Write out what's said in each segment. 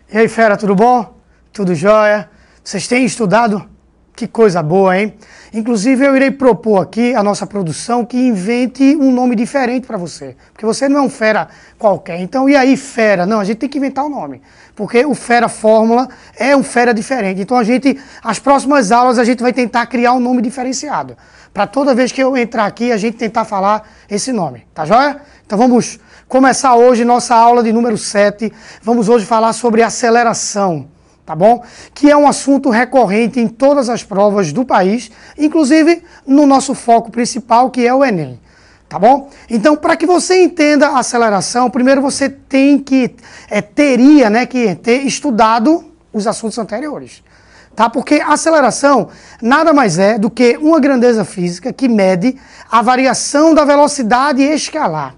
E aí, fera, tudo bom? Tudo jóia? Vocês têm estudado? Que coisa boa, hein? Inclusive, eu irei propor aqui a nossa produção que invente um nome diferente para você. Porque você não é um fera qualquer. Então, e aí, fera? Não, a gente tem que inventar um nome. Porque o Fera Fórmula é um fera diferente. Então, as próximas aulas, a gente vai tentar criar um nome diferenciado. Para toda vez que eu entrar aqui, a gente tentar falar esse nome. Tá jóia? Então, vamos começar hoje nossa aula de número 7. Vamos hoje falar sobre aceleração. Tá bom? Que é um assunto recorrente em todas as provas do país, inclusive no nosso foco principal, que é o Enem. Tá bom? Então, para que você entenda a aceleração, primeiro você tem que, teria que ter estudado os assuntos anteriores. Tá? Porque a aceleração nada mais é do que uma grandeza física que mede a variação da velocidade escalar.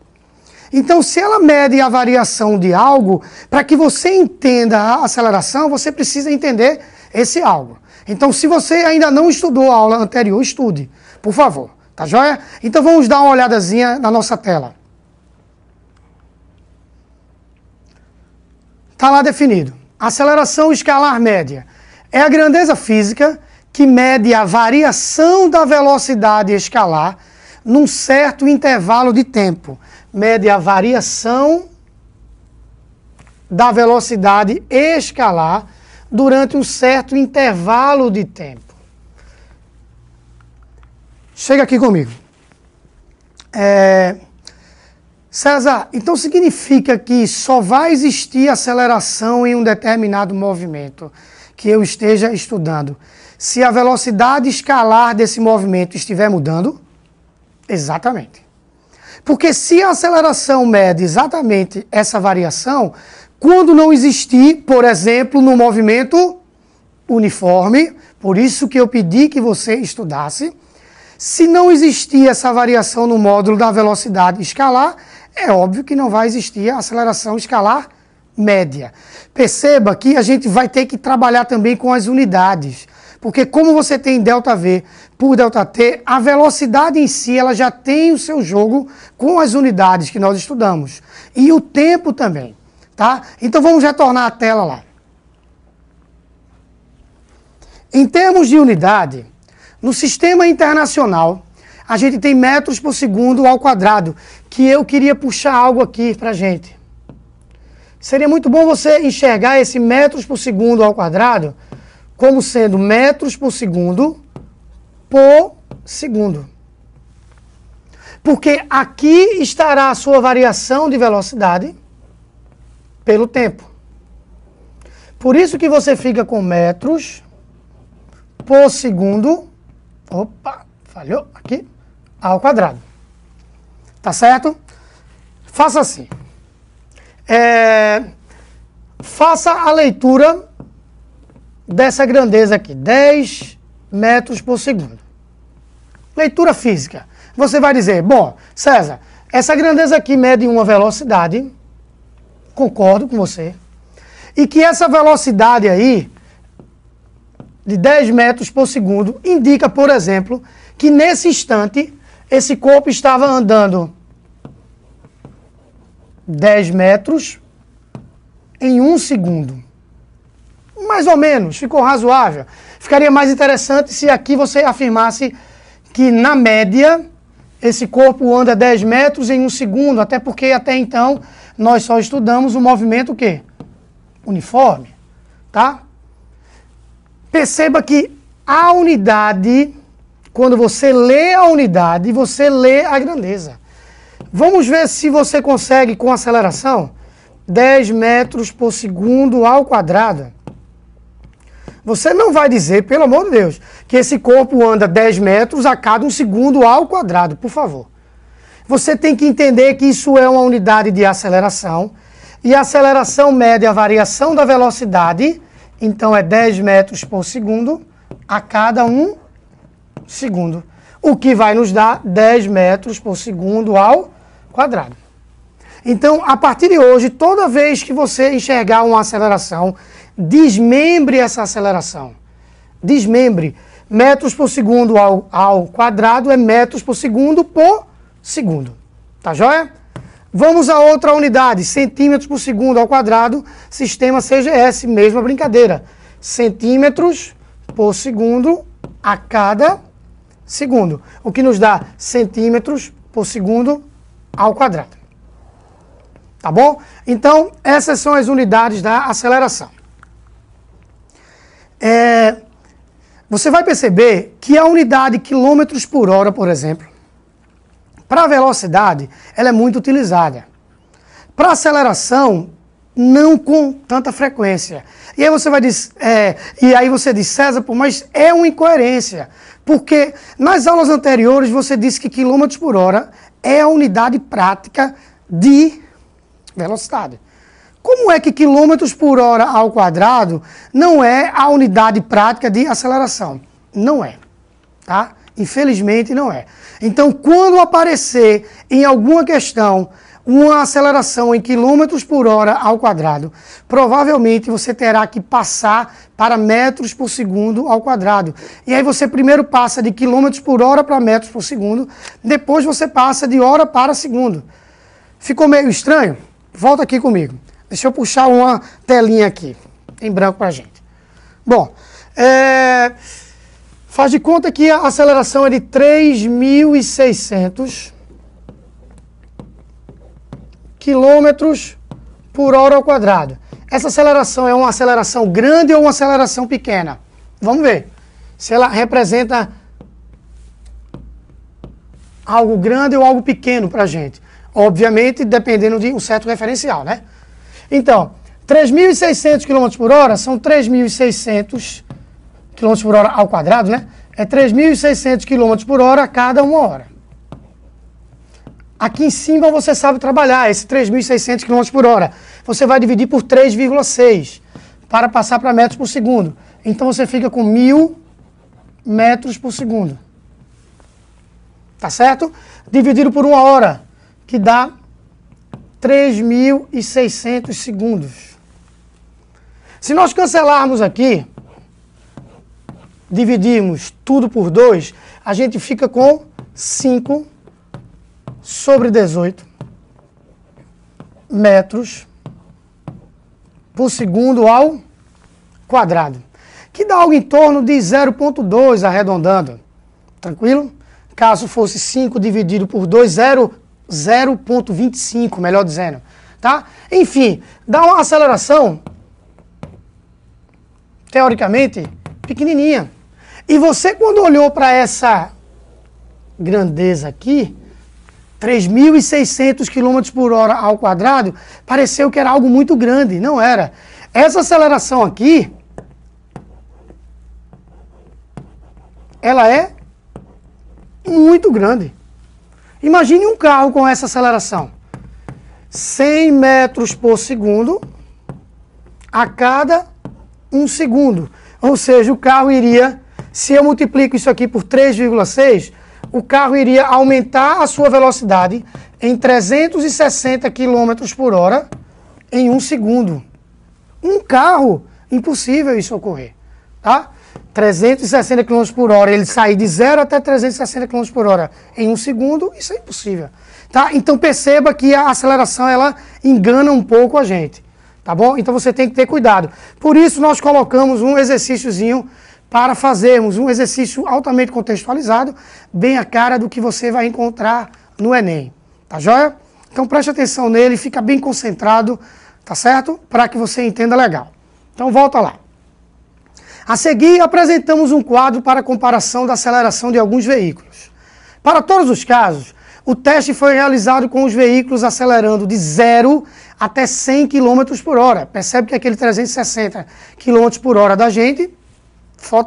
Então, se ela mede a variação de algo, para que você entenda a aceleração, você precisa entender esse algo. Então, se você ainda não estudou a aula anterior, estude, por favor. Tá joia? Então, vamos dar uma olhadazinha na nossa tela. Está lá definido. Aceleração escalar média é a grandeza física que mede a variação da velocidade escalar num certo intervalo de tempo. Mede a variação da velocidade escalar durante um certo intervalo de tempo. Chega aqui comigo. César, então significa que só vai existir aceleração em um determinado movimento que eu esteja estudando se a velocidade escalar desse movimento estiver mudando? Exatamente. Porque se a aceleração mede exatamente essa variação, quando não existir, por exemplo, no movimento uniforme, por isso que eu pedi que você estudasse, se não existir essa variação no módulo da velocidade escalar, é óbvio que não vai existir a aceleração escalar média. Perceba que a gente vai ter que trabalhar também com as unidades. Porque como você tem ΔV por ΔT, a velocidade em si ela já tem o seu jogo com as unidades que nós estudamos. E o tempo também. Tá? Então vamos retornar à tela lá. Em termos de unidade, no sistema internacional, a gente tem metros por segundo ao quadrado, que eu queria puxar algo aqui pra gente. Seria muito bom você enxergar esse metros por segundo ao quadrado como sendo metros por segundo. Porque aqui estará a sua variação de velocidade pelo tempo. Por isso que você fica com metros por segundo, falhou aqui, ao quadrado. Tá certo? Faça assim. Faça a leitura dessa grandeza aqui, 10 metros por segundo. Leitura física. Você vai dizer, bom, César, essa grandeza aqui mede uma velocidade, concordo com você, e que essa velocidade aí, de 10 metros por segundo, indica, por exemplo, que nesse instante, esse corpo estava andando 10 metros em 1 segundo. Mais ou menos, ficou razoável. Ficaria mais interessante se aqui você afirmasse que, na média, esse corpo anda 10 metros em 1 segundo, até porque até então nós só estudamos o movimento o quê? Uniforme. Tá? Perceba que a unidade, quando você lê a unidade, você lê a grandeza. Vamos ver se você consegue com aceleração 10 metros por segundo ao quadrado. Você não vai dizer, pelo amor de Deus, que esse corpo anda 10 metros a cada 1 segundo ao quadrado, por favor. Você tem que entender que isso é uma unidade de aceleração, e a aceleração mede a variação da velocidade, então é 10 metros por segundo a cada 1 segundo, o que vai nos dar 10 metros por segundo ao quadrado. Então, a partir de hoje, toda vez que você enxergar uma aceleração, desmembre essa aceleração. Desmembre. Metros por segundo ao quadrado é metros por segundo. Tá joia? Vamos a outra unidade, centímetros por segundo ao quadrado, sistema CGS, mesma brincadeira. Centímetros por segundo a cada segundo, o que nos dá centímetros por segundo ao quadrado. Tá bom? Então, essas são as unidades da aceleração. Você vai perceber que a unidade quilômetros por hora, por exemplo, para a velocidade, ela é muito utilizada. Para aceleração, não com tanta frequência. E aí você vai dizer, César, pô, mas é uma incoerência. Porque nas aulas anteriores você disse que quilômetros por hora é a unidade prática de velocidade. Como é que quilômetros por hora ao quadrado não é a unidade prática de aceleração? Não é, tá? Infelizmente não é. Então, quando aparecer em alguma questão uma aceleração em quilômetros por hora ao quadrado, provavelmente você terá que passar para metros por segundo ao quadrado. E aí você primeiro passa de quilômetros por hora para metros por segundo, depois você passa de hora para segundo. Ficou meio estranho? Volta aqui comigo. Deixa eu puxar uma telinha aqui, em branco para a gente. Bom, faz de conta que a aceleração é de 3.600 quilômetros por hora ao quadrado. Essa aceleração é uma aceleração grande ou uma aceleração pequena? Vamos ver se ela representa algo grande ou algo pequeno para a gente. Obviamente, dependendo de um certo referencial, né? Então, 3.600 km por hora são 3.600 km por hora ao quadrado, né? É 3.600 km por hora a cada 1 hora. Aqui em cima você sabe trabalhar esse 3.600 km por hora. Você vai dividir por 3,6 para passar para metros por segundo. Então você fica com 1.000 metros por segundo. Tá certo? Dividido por 1 hora, que dá 3.600 segundos. Se nós cancelarmos aqui, dividirmos tudo por 2, a gente fica com 5 sobre 18 metros por segundo ao quadrado, que dá algo em torno de 0,2 arredondando. Tranquilo? Caso fosse 5 dividido por 2, 0,25, melhor dizendo. Tá? Enfim, dá uma aceleração, teoricamente, pequenininha. E você, quando olhou para essa grandeza aqui, 3.600 km por hora ao quadrado, pareceu que era algo muito grande. Não era. Essa aceleração aqui, ela é muito grande. Imagine um carro com essa aceleração. 100 metros por segundo a cada 1 segundo. Ou seja, o carro iria, se eu multiplico isso aqui por 3,6, o carro iria aumentar a sua velocidade em 360 km por hora em 1 segundo. Um carro, impossível isso ocorrer. Tá? 360 km por hora, ele sair de 0 até 360 km por hora em 1 segundo, isso é impossível. Tá? Então perceba que a aceleração ela engana um pouco a gente. Tá bom? Então você tem que ter cuidado. Por isso nós colocamos um exercíciozinho para fazermos um exercício altamente contextualizado, bem a cara do que você vai encontrar no Enem. Tá joia? Então preste atenção nele, fica bem concentrado, tá certo? Para que você entenda legal. Então volta lá. A seguir, apresentamos um quadro para comparação da aceleração de alguns veículos. Para todos os casos, o teste foi realizado com os veículos acelerando de 0 até 100 km por hora. Percebe que aquele 360 km por hora da gente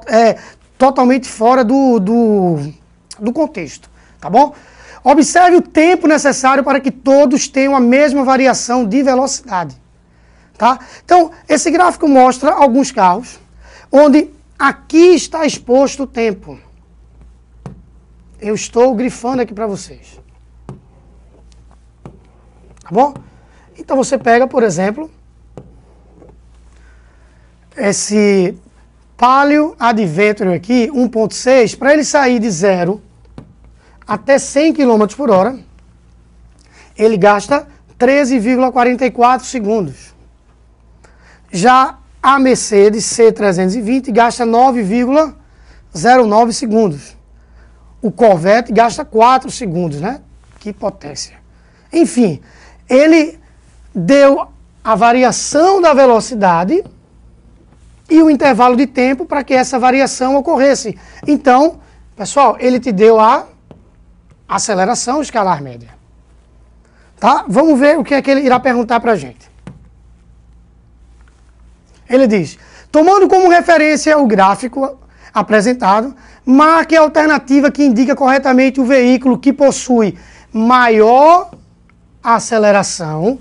é totalmente fora do contexto, tá bom? Observe o tempo necessário para que todos tenham a mesma variação de velocidade, tá? Então, esse gráfico mostra alguns carros, onde aqui está exposto o tempo. Eu estou grifando aqui para vocês. Tá bom? Então você pega, por exemplo, esse Palio Adventure aqui, 1.6, para ele sair de 0 até 100 km por hora, ele gasta 13,44 segundos. Já a Mercedes C320 gasta 9,09 segundos. O Corvette gasta 4 segundos, né? Que potência. Enfim, ele deu a variação da velocidade e o intervalo de tempo para que essa variação ocorresse. Então, pessoal, ele te deu a aceleração escalar média. Tá? Vamos ver o que é que ele irá perguntar para a gente. Ele diz, tomando como referência o gráfico apresentado, marque a alternativa que indica corretamente o veículo que possui maior aceleração,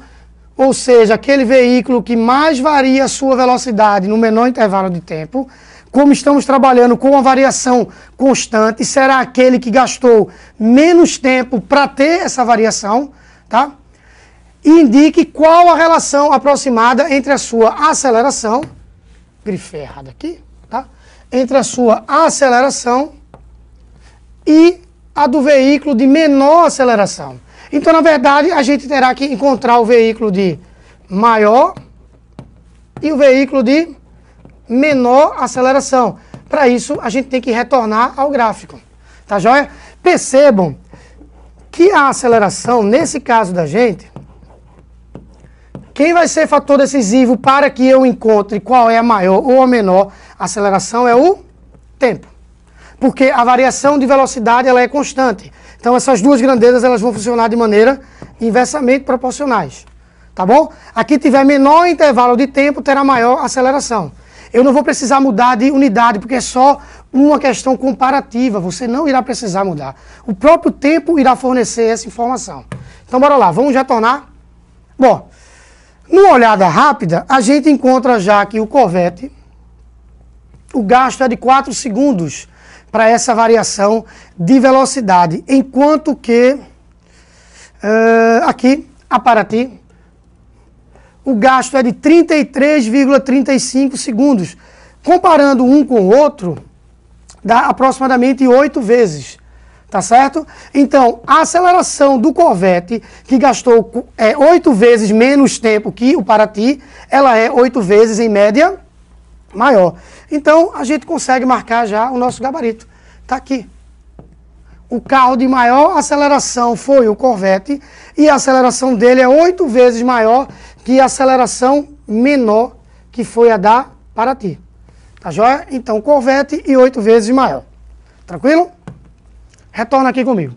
ou seja, aquele veículo que mais varia a sua velocidade no menor intervalo de tempo. Como estamos trabalhando com uma variação constante, será aquele que gastou menos tempo para ter essa variação, tá? E indique qual a relação aproximada entre a sua aceleração, grifei errado aqui, tá? Entre a sua aceleração e a do veículo de menor aceleração. Então, na verdade, a gente terá que encontrar o veículo de maior e o veículo de menor aceleração. Para isso, a gente tem que retornar ao gráfico. Tá joia? Percebam que a aceleração, nesse caso da gente, quem vai ser fator decisivo para que eu encontre qual é a maior ou a menor aceleração é o tempo. Porque a variação de velocidade ela é constante. Então essas duas grandezas elas vão funcionar de maneira inversamente proporcionais. Tá bom? Aqui tiver menor intervalo de tempo, terá maior aceleração. Eu não vou precisar mudar de unidade, porque é só uma questão comparativa. Você não irá precisar mudar. O próprio tempo irá fornecer essa informação. Então bora lá, vamos retornar. Bom, numa olhada rápida, a gente encontra já que o Corvette, o gasto é de 4 segundos para essa variação de velocidade, enquanto que aqui, a Paraty, o gasto é de 33,35 segundos. Comparando um com o outro, dá aproximadamente 8 vezes. Tá certo? Então, a aceleração do Corvette, que gastou 8 vezes menos tempo que o Paraty, ela é 8 vezes, em média, maior. Então, a gente consegue marcar já o nosso gabarito. Tá aqui. O carro de maior aceleração foi o Corvette, e a aceleração dele é 8 vezes maior que a aceleração menor, que foi a da Paraty. Tá joia? Então, Corvette e 8 vezes maior. Tranquilo? Retorna aqui comigo.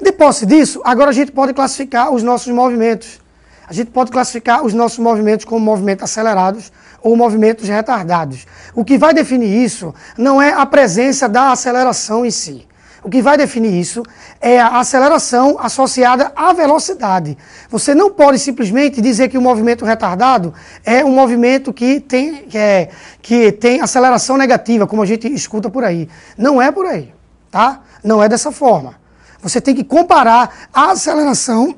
De posse disso, agora a gente pode classificar os nossos movimentos. A gente pode classificar os nossos movimentos como movimentos acelerados ou movimentos retardados. O que vai definir isso não é a presença da aceleração em si. O que vai definir isso é a aceleração associada à velocidade. Você não pode simplesmente dizer que o movimento retardado é um movimento que tem aceleração negativa, como a gente escuta por aí. Não é por aí, tá? Não é dessa forma. Você tem que comparar a aceleração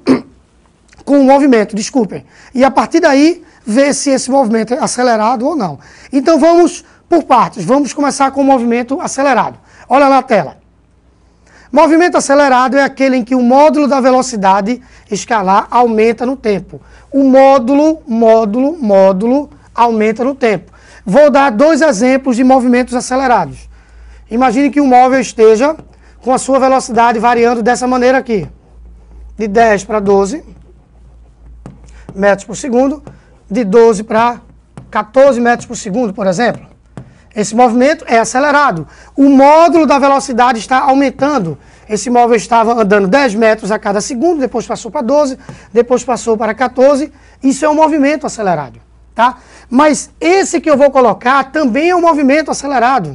com o movimento, desculpem. E a partir daí, ver se esse movimento é acelerado ou não. Então vamos por partes. Vamos começar com o movimento acelerado. Olha na tela. Movimento acelerado é aquele em que o módulo da velocidade escalar aumenta no tempo. O módulo aumenta no tempo. Vou dar 2 exemplos de movimentos acelerados. Imagine que um móvel esteja com a sua velocidade variando dessa maneira aqui. De 10 para 12 metros por segundo, de 12 para 14 metros por segundo, por exemplo. Esse movimento é acelerado. O módulo da velocidade está aumentando. Esse móvel estava andando 10 metros a cada segundo, depois passou para 12, depois passou para 14. Isso é um movimento acelerado, tá? Mas esse que eu vou colocar também é um movimento acelerado.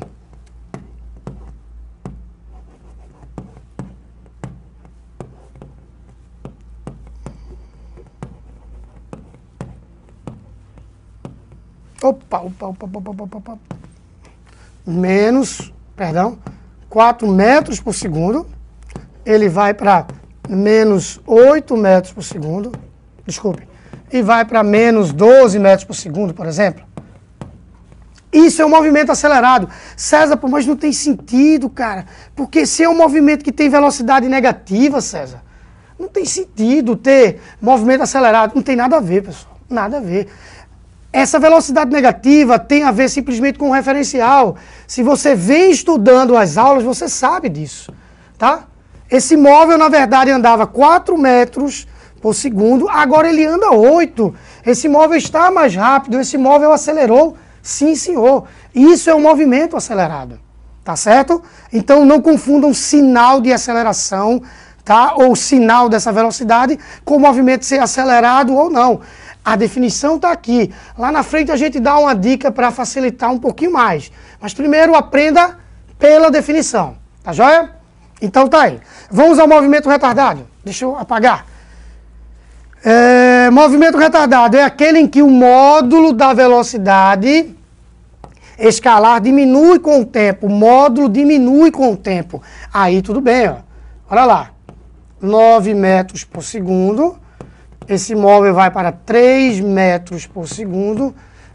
Opa. Menos, 4 metros por segundo. Ele vai para menos 8 metros por segundo. Desculpe. E vai para menos 12 metros por segundo, por exemplo. Isso é um movimento acelerado. César, mas não tem sentido, cara. Porque se é um movimento que tem velocidade negativa, César, Não tem sentido ter movimento acelerado. Não tem nada a ver, pessoal. Nada a ver. Essa velocidade negativa tem a ver simplesmente com o referencial. Se você vem estudando as aulas, você sabe disso, tá? Esse móvel, na verdade, andava 4 metros por segundo, agora ele anda 8. Esse móvel está mais rápido, esse móvel acelerou, sim, senhor. Isso é um movimento acelerado, tá certo? Então não confundam sinal de aceleração, tá? Ou sinal dessa velocidade com o movimento ser acelerado ou não. A definição está aqui. Lá na frente a gente dá uma dica para facilitar um pouquinho mais. Mas primeiro aprenda pela definição. Tá joia? Então tá aí. Vamos ao movimento retardado. Deixa eu apagar. Movimento retardado é aquele em que o módulo da velocidade escalar diminui com o tempo. O módulo diminui com o tempo. Aí tudo bem, ó. Olha lá. 9 metros por segundo. Esse móvel vai para 3 metros por segundo.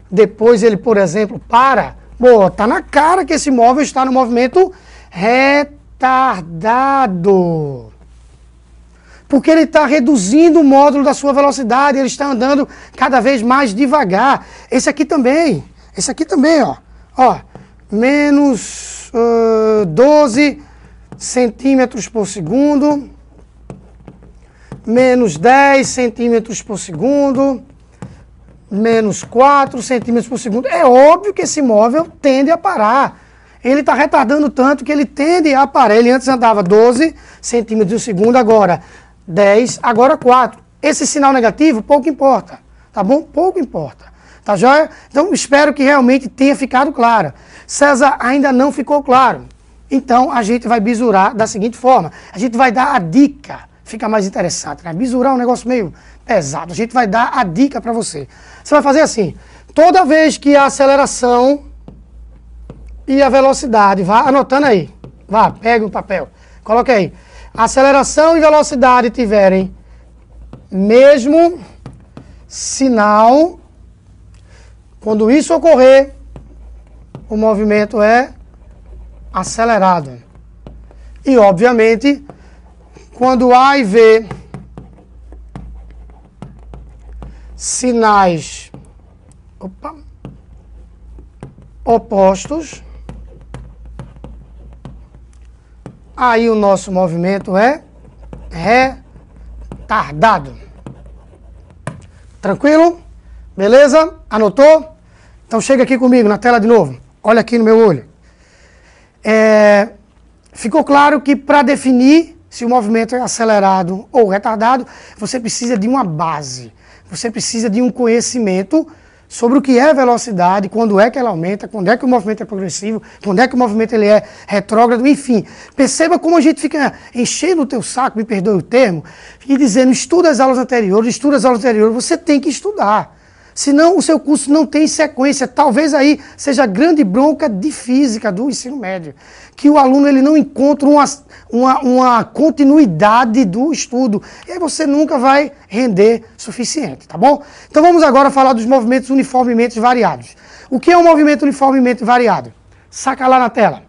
Depois ele, por exemplo, para. Pô, tá na cara que esse móvel está no movimento retardado. Porque ele está reduzindo o módulo da sua velocidade. Ele está andando cada vez mais devagar. Esse aqui também, ó. Ó, menos 12 centímetros por segundo. Menos 10 centímetros por segundo, menos 4 centímetros por segundo. É óbvio que esse móvel tende a parar. Ele está retardando tanto que ele tende a parar. Ele antes andava 12 centímetros por segundo, agora 10, agora 4. Esse sinal negativo pouco importa, tá bom? Pouco importa, tá joia? Então espero que realmente tenha ficado claro. César, ainda não ficou claro. Então a gente vai bisurar da seguinte forma. A gente vai dar a dica. Fica mais interessante, né? Bisurar é um negócio meio pesado. A gente vai dar a dica para você. Você vai fazer assim. Toda vez que a aceleração e a velocidade, vá anotando aí. Vá, pega o papel. Coloque aí. Aceleração e velocidade tiverem mesmo sinal. Quando isso ocorrer, o movimento é acelerado. E, obviamente, quando A e V sinais opostos, aí o nosso movimento é retardado. Tranquilo? Beleza? Anotou? Então chega aqui comigo na tela de novo. Olha aqui no meu olho. Ficou claro que para definir se o movimento é acelerado ou retardado, você precisa de uma base. Você precisa de um conhecimento sobre o que é velocidade, quando é que ela aumenta, quando é que o movimento é progressivo, quando é que o movimento ele é retrógrado, enfim. Perceba como a gente fica enchendo o teu saco, me perdoe o termo, e dizendo, estuda as aulas anteriores, você tem que estudar. Senão o seu curso não tem sequência. Talvez aí seja a grande bronca de física do ensino médio. Que o aluno ele não encontra uma continuidade do estudo. E aí você nunca vai render suficiente, tá bom? Então vamos agora falar dos movimentos uniformemente variados. O que é um movimento uniformemente variado? Saca lá na tela.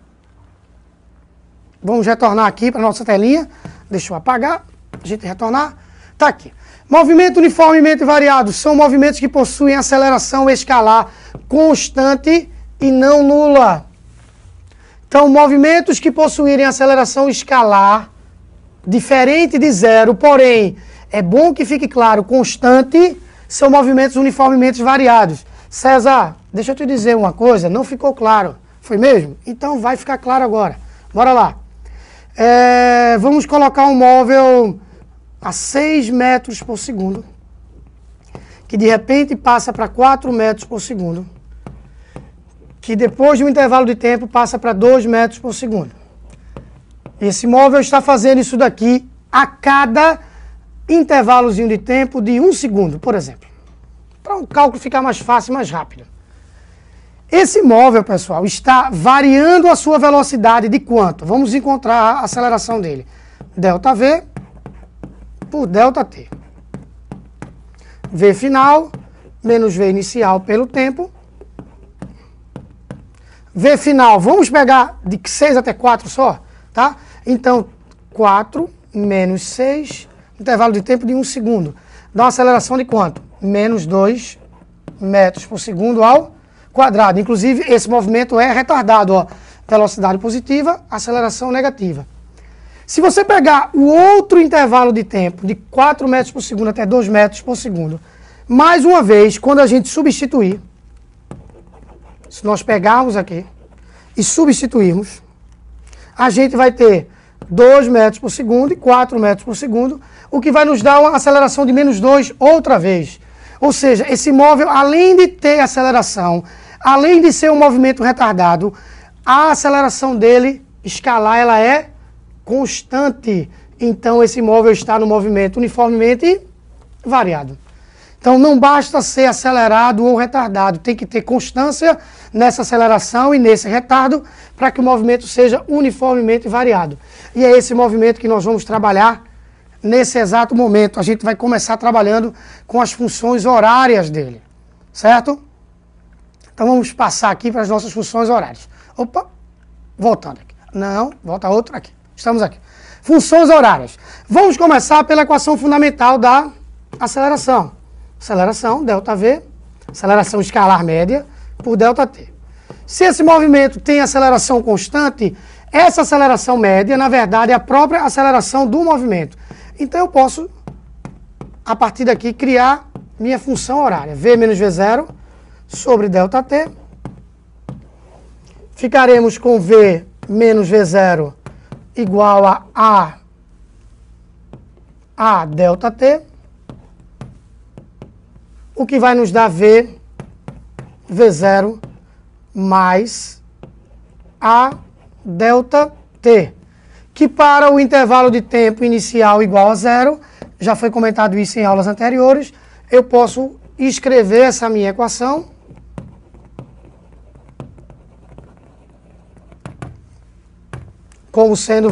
Vamos retornar aqui para a nossa telinha. Deixa eu apagar, a gente retornar. Tá aqui. Movimento uniformemente variado são movimentos que possuem aceleração escalar constante e não nula. Então, movimentos que possuírem aceleração escalar diferente de zero, porém, é bom que fique claro, constante, são movimentos uniformemente variados. César, deixa eu te dizer uma coisa, não ficou claro. Foi mesmo? Então vai ficar claro agora. Bora lá. Vamos colocar um móvel a 6 metros por segundo, que de repente passa para 4 metros por segundo, que depois de um intervalo de tempo passa para 2 metros por segundo. Esse móvel está fazendo isso daqui a cada intervalozinho de tempo de 1 segundo, por exemplo. Para o cálculo ficar mais fácil e mais rápido. Esse móvel, pessoal, está variando a sua velocidade de quanto? Vamos encontrar a aceleração dele. ΔV por ΔT. V final menos V inicial pelo tempo. V final, vamos pegar de 6 até 4 só, tá? Então, 4 menos 6 intervalo de tempo de 1 segundo. Dá uma aceleração de quanto? Menos 2 metros por segundo ao quadrado. Inclusive, esse movimento é retardado, ó. Velocidade positiva, aceleração negativa. Se você pegar o outro intervalo de tempo, de 4 metros por segundo até 2 metros por segundo, mais uma vez, quando a gente substituir, se nós pegarmos aqui e substituirmos, a gente vai ter 2 metros por segundo e 4 metros por segundo, o que vai nos dar uma aceleração de menos 2 outra vez. Ou seja, esse móvel, além de ter aceleração, além de ser um movimento retardado, a aceleração dele, escalar, ela é constante. Então, esse móvel está no movimento uniformemente variado. Então, não basta ser acelerado ou retardado, tem que ter constância nessa aceleração e nesse retardo para que o movimento seja uniformemente variado. E é esse movimento que nós vamos trabalhar nesse exato momento. A gente vai começar trabalhando com as funções horárias dele, certo? Então, vamos passar aqui para as nossas funções horárias. Opa, voltando aqui. Não, volta outro aqui. Estamos aqui. Funções horárias. Vamos começar pela equação fundamental da aceleração. Aceleração, ΔV, aceleração escalar média, por ΔT. Se esse movimento tem aceleração constante, essa aceleração média, na verdade, é a própria aceleração do movimento. Então, eu posso, a partir daqui, criar minha função horária. V menos V0 sobre ΔT. Ficaremos com V menos V0 igual a ΔT, o que vai nos dar V0 mais a ΔT, que para o intervalo de tempo inicial igual a 0, já foi comentado isso em aulas anteriores, eu posso escrever essa minha equação como sendo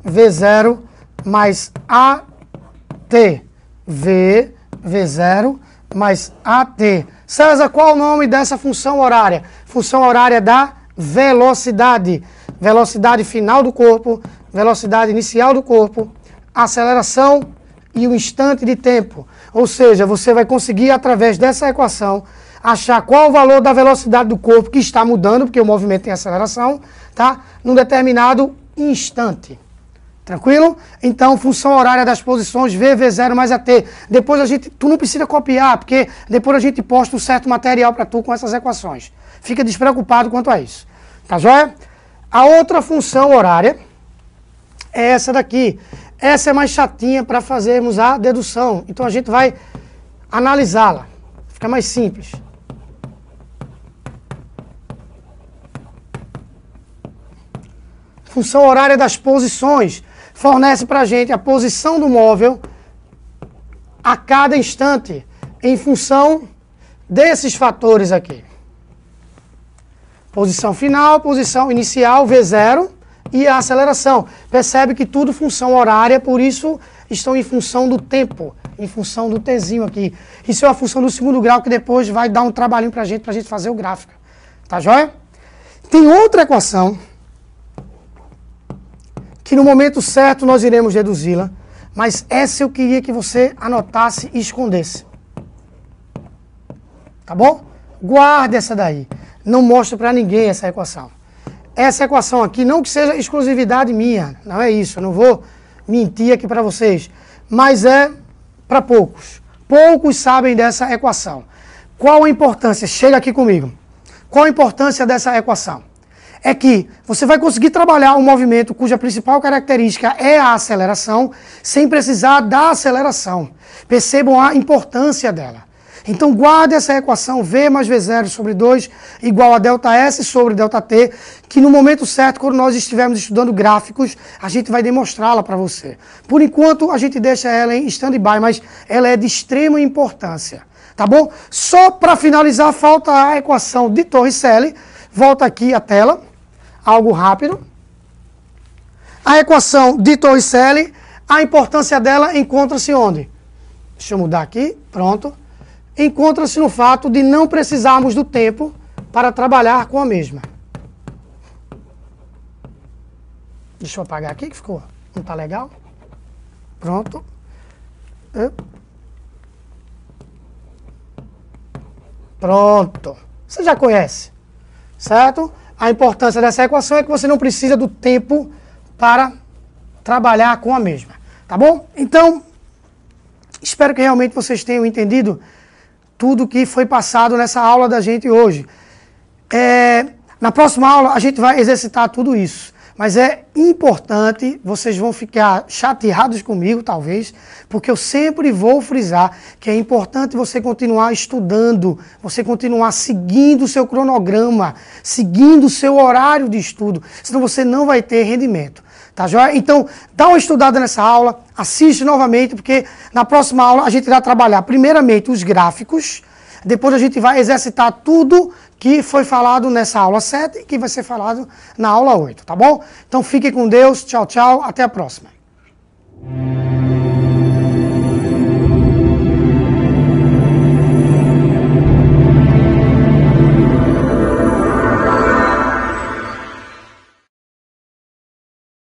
V0 mais AT. V0 mais AT. César, qual o nome dessa função horária? Função horária da velocidade. Velocidade final do corpo, velocidade inicial do corpo, aceleração e o instante de tempo. Ou seja, você vai conseguir, através dessa equação, achar qual o valor da velocidade do corpo que está mudando, porque o movimento tem aceleração, tá? Num determinado instante. Tranquilo? Então, função horária das posições V0 mais AT. Depois tu não precisa copiar, porque depois a gente posta um certo material para tu com essas equações. Fica despreocupado quanto a isso. Tá joia? A outra função horária é essa daqui. Essa é mais chatinha para fazermos a dedução. Então, a gente vai analisá-la. Fica mais simples. Função horária das posições fornece para a gente a posição do móvel a cada instante em função desses fatores aqui. Posição final, posição inicial, V0 e a aceleração. Percebe que tudo função horária, por isso estão em função do tempo, em função do Tzinho aqui. Isso é uma função do segundo grau que depois vai dar um trabalhinho para a gente fazer o gráfico. Tá joia? Tem outra equação que no momento certo nós iremos deduzi-la, mas essa eu queria que você anotasse e escondesse. Tá bom? Guarde essa daí. Não mostre para ninguém essa equação. Essa equação aqui, não que seja exclusividade minha, não é isso, eu não vou mentir aqui para vocês, mas é para poucos. Poucos sabem dessa equação. Qual a importância? Chega aqui comigo. Qual a importância dessa equação? É que você vai conseguir trabalhar um movimento cuja principal característica é a aceleração, sem precisar da aceleração. Percebam a importância dela. Então, guarde essa equação V mais V0 sobre 2 igual a ΔS sobre ΔT, que no momento certo, quando nós estivermos estudando gráficos, a gente vai demonstrá-la para você. Por enquanto, a gente deixa ela em stand-by, mas ela é de extrema importância. Tá bom? Só para finalizar, falta a equação de Torricelli. Volta aqui a tela. Algo rápido. A equação de Torricelli, a importância dela encontra-se onde? Deixa eu mudar aqui, pronto. Encontra-se no fato de não precisarmos do tempo para trabalhar com a mesma. Deixa eu apagar aqui que ficou, não está legal. Pronto. Pronto. Você já conhece, certo? A importância dessa equação é que você não precisa do tempo para trabalhar com a mesma, tá bom? Então, espero que realmente vocês tenham entendido tudo que foi passado nessa aula da gente hoje. Na próxima aula a gente vai exercitar tudo isso. Mas é importante, vocês vão ficar chateados comigo, talvez, porque eu sempre vou frisar que é importante você continuar estudando, você continuar seguindo o seu cronograma, seguindo o seu horário de estudo, senão você não vai ter rendimento. Tá joia? Então, dá uma estudada nessa aula, assiste novamente, porque na próxima aula a gente vai trabalhar primeiramente os gráficos, depois a gente vai exercitar tudo que foi falado nessa aula 7 e que vai ser falado na aula 8, tá bom? Então fiquem com Deus, tchau, tchau, até a próxima.